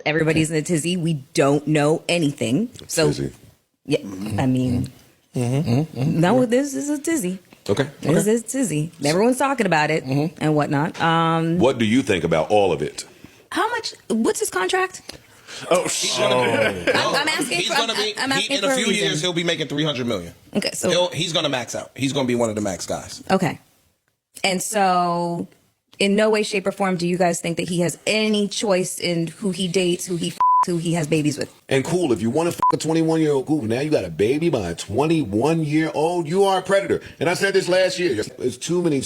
Everybody's in a tizzy. We don't know anything. So, yeah, I mean, no, this is a tizzy. Okay. This is tizzy. Everyone's talking about it and whatnot. What do you think about all of it? How much? What's his contract? Oh, shit. I'm asking. He's gonna be in a few years. He'll be making $300 million. Okay, so he's gonna max out. He's gonna be one of the max guys. Okay, and so in no way, shape, or form do you guys think that he has any choice in who he dates, who he has babies with? And cool, if you want to a 21-year-old, cool. Now you got a baby by a 21-year-old. You are a predator. And I said this last year. There's too many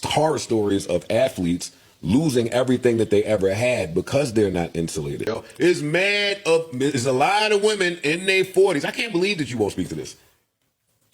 horror stories of athletes losing everything that they ever had because they're not insulated. It's there's a lot of women in their 40s. I can't believe that you won't speak to this.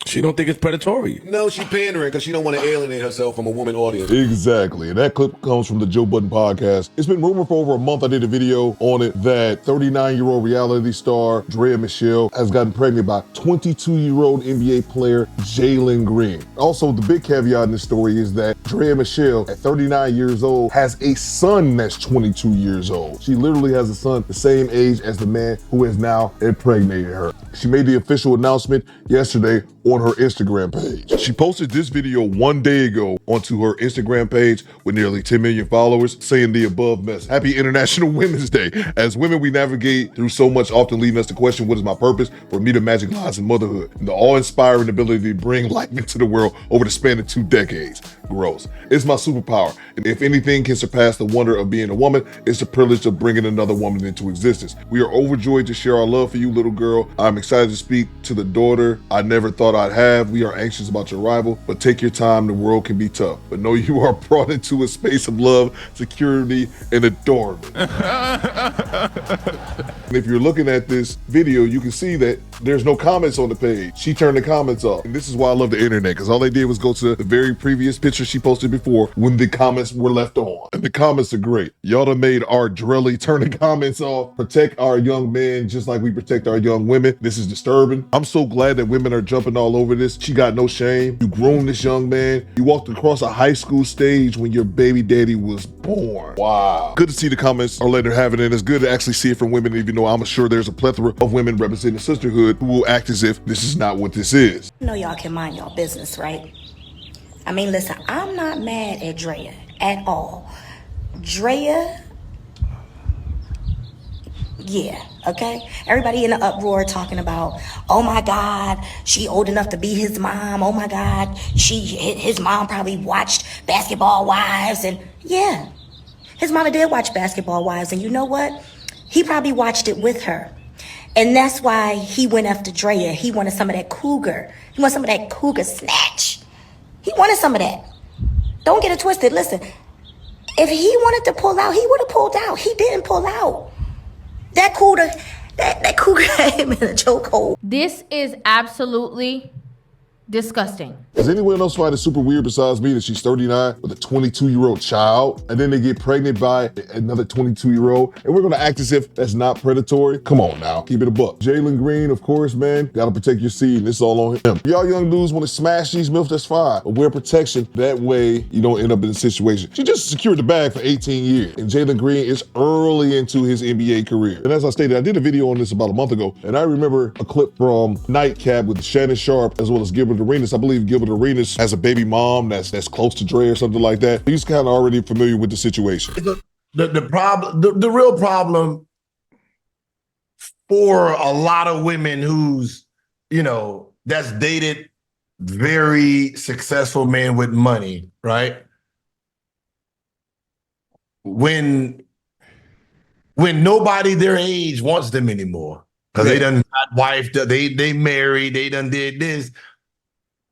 She don't think it's predatory. No, she's pandering because she don't want to alienate herself from a woman audience. Exactly. And that clip comes from the Joe Budden podcast. It's been rumored for over a month. I did a video on it that 39-year-old reality star Draya Michelle has gotten pregnant by 22-year-old NBA player Jalen Green. Also, the big caveat in this story is that Draya Michelle, at 39 years old, has a son that's 22 years old. She literally has a son the same age as the man who has now impregnated her. She made the official announcement yesterday on her Instagram page. She posted this video one day ago onto her Instagram page with nearly 10 million followers saying the above message. Happy International Women's Day. As women, we navigate through so much, often leaving us to question what is my purpose. For me, the magic lies in motherhood and the awe-inspiring ability to bring life into the world over the span of 2 decades. Gross. It's my superpower. And if anything can surpass the wonder of being a woman, it's the privilege of bringing another woman into existence. We are overjoyed to share our love for you, little girl. I'm excited to speak to the daughter I never thought I'd have. We are anxious about your arrival, but take your time. The world can be tough, but know you are brought into a space of love, security, and adornment. And if you're looking at this video, you can see that there's no comments on the page. She turned the comments off. And this is why I love the internet, because all they did was go to the very previous picture she posted before when the comments were left on. And the comments are great. Y'all done made our Drelly turn the comments off. Protect our young men just like we protect our young women. This is disturbing. I'm so glad that women are jumping all over this. She got no shame. You groomed this young man. You walked across a high school stage when your baby daddy was born. Wow. Good to see the comments are letting her have it, and it's good to actually see it from women, even though I'm sure there's a plethora of women representing sisterhood who will act as if this is not what this is. I know y'all can mind y'all business, right? I mean, listen, I'm not mad at Draya at all. Draya, yeah, okay? Everybody in the uproar talking about, oh my God, she old enough to be his mom. Oh my God, his mom probably watched Basketball Wives. And yeah, his mama did watch Basketball Wives. And you know what? He probably watched it with her. And that's why he went after Draya. He wanted some of that cougar. He wanted some of that cougar snatch. He wanted some of that. Don't get it twisted. Listen, if he wanted to pull out, he would have pulled out. He didn't pull out. That cougar had him in a chokehold. This is absolutely disgusting. Does anyone else find it super weird besides me that she's 39 with a 22-year-old child and then they get pregnant by another 22-year-old and we're gonna act as if that's not predatory? Come on now, keep it a buck. Jalen Green, of course, man, gotta protect your seed and it's all on him. Y'all young dudes wanna smash these MILFs, that's fine, but wear protection. That way you don't end up in a situation. She just secured the bag for 18 years and Jalen Green is early into his NBA career. And as I stated, I did a video on this about a month ago and I remember a clip from Nightcap with Shannon Sharp as well as Gilbert Arenas. I believe Gilbert Arenas has a baby mom that's close to Dre or something like that. He's kind of already familiar with the situation. The real problem for a lot of women that's dated very successful men with money, right? When nobody their age wants them anymore because they done got wife, they married, they done did this.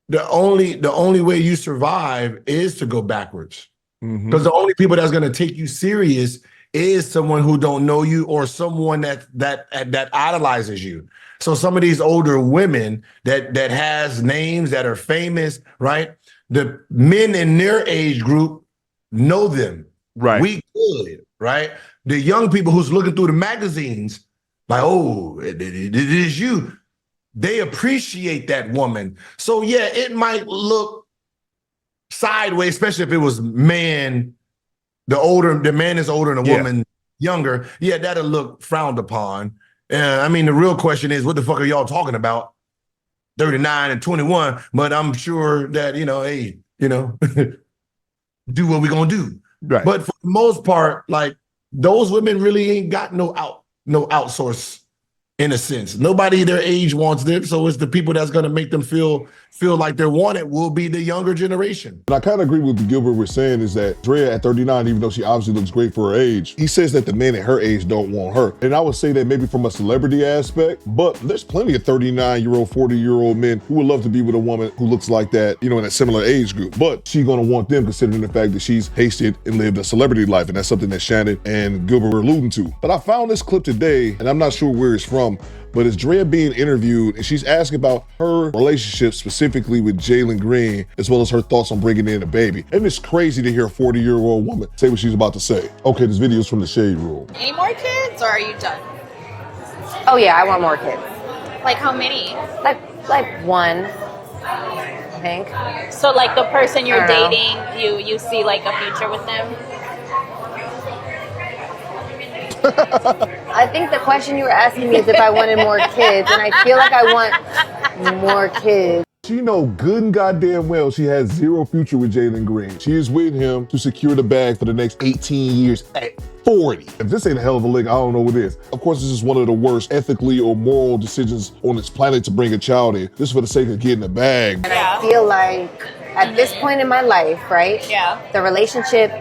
The only way you survive is to go backwards. Because the only people that's gonna take you serious is someone who don't know you or someone that idolizes you. So some of these older women that has names that are famous, right? The men in their age group know them. Right. We good, right? The young people who's looking through the magazines, like, oh, it is you. They appreciate that woman. So yeah, it might look sideways, especially if it was man. The man is older than a woman younger, yeah, that'll look frowned upon. I mean, the real question is, what the fuck are y'all talking about? 39 and 21, but I'm sure that, hey, do what we're gonna do. Right. But for the most part, like, those women really ain't got no outsource in a sense. Nobody their age wants them, so it's the people that's gonna make them feel like they're wanted will be the younger generation. And I kind of agree with what Gilbert was saying is that Draya at 39, even though she obviously looks great for her age, he says that the men at her age don't want her. And I would say that maybe from a celebrity aspect, but there's plenty of 39-year-old, 40-year-old men who would love to be with a woman who looks like that, in a similar age group. But she's gonna want them considering the fact that she's tasted and lived a celebrity life. And that's something that Shannon and Gilbert were alluding to. But I found this clip today, and I'm not sure where it's from, but it's Draya being interviewed, and she's asking about her relationship specifically with Jalen Green, as well as her thoughts on bringing in a baby. And it's crazy to hear a 40-year-old woman say what she's about to say. Okay, this video is from the Shade Room. Any more kids, or are you done? Oh yeah, I want more kids. Like how many? Like one, I think. So like the person you're I don't dating, you see like a future with them? I think the question you were asking me is if I wanted more kids, and I feel like I want more kids. She know good and goddamn well she has zero future with Jalen Green. She is with him to secure the bag for the next 18 years at 40. If this ain't a hell of a lick, I don't know what is. Of course, this is one of the worst ethically or moral decisions on this planet to bring a child in, just for the sake of getting a bag. And I feel like at this point in my life, right? Yeah. The relationship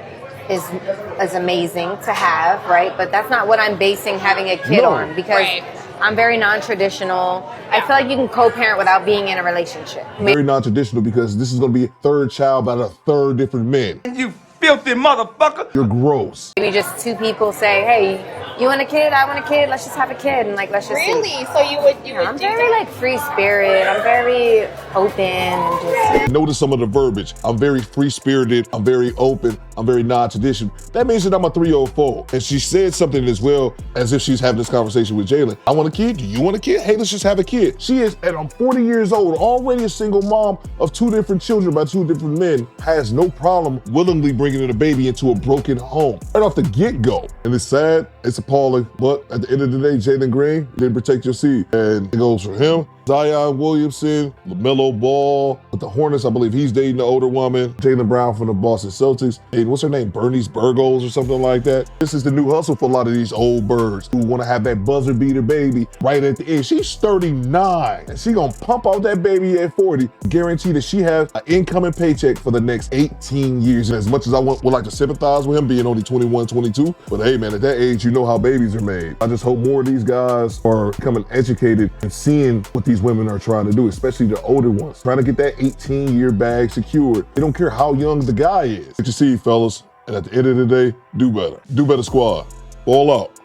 is amazing to have, right? But that's not what I'm basing having a kid on, because Right. I'm very non-traditional. I feel like you can co-parent without being in a relationship. Very non-traditional because this is gonna be a third child by a third different men. You filthy motherfucker. You're gross. Maybe just two people say, hey, you want a kid? I want a kid. Let's just have a kid, and like, let's just Really? see. So you would I'm do very that? like free spirit. I'm very open and just. Notice some of the verbiage. I'm very free-spirited. I'm very open. I'm very non-traditional. That means that I'm a 304. And she said something as well as if she's having this conversation with Jalen. I want a kid. Do you want a kid? Hey, let's just have a kid. She is, and I'm 40 years old, already a single mom of two different children by two different men, has no problem willingly bringing in a baby into a broken home right off the get-go. And it's sad, it's appalling, but at the end of the day, Jalen Green didn't protect your seed. And it goes for him, Zion Williamson, LaMelo Ball. With the Hornets, I believe he's dating the older woman. Jaylen Brown from the Boston Celtics. And what's her name? Bernice Burgos or something like that. This is the new hustle for a lot of these old birds who want to have that buzzer beater baby right at the end. She's 39 and she gonna pump out that baby at 40. Guarantee that she has an incoming paycheck for the next 18 years. And as much as I would like to sympathize with him being only 21, 22, but hey man, at that age, you know how babies are made. I just hope more of these guys are becoming educated and seeing what these women are trying to do, especially the older ones, trying to get that 18-year bag secured. They don't care how young the guy is. Get your seed, fellas. And at the end of the day, do better. Do better, squad. Ball out.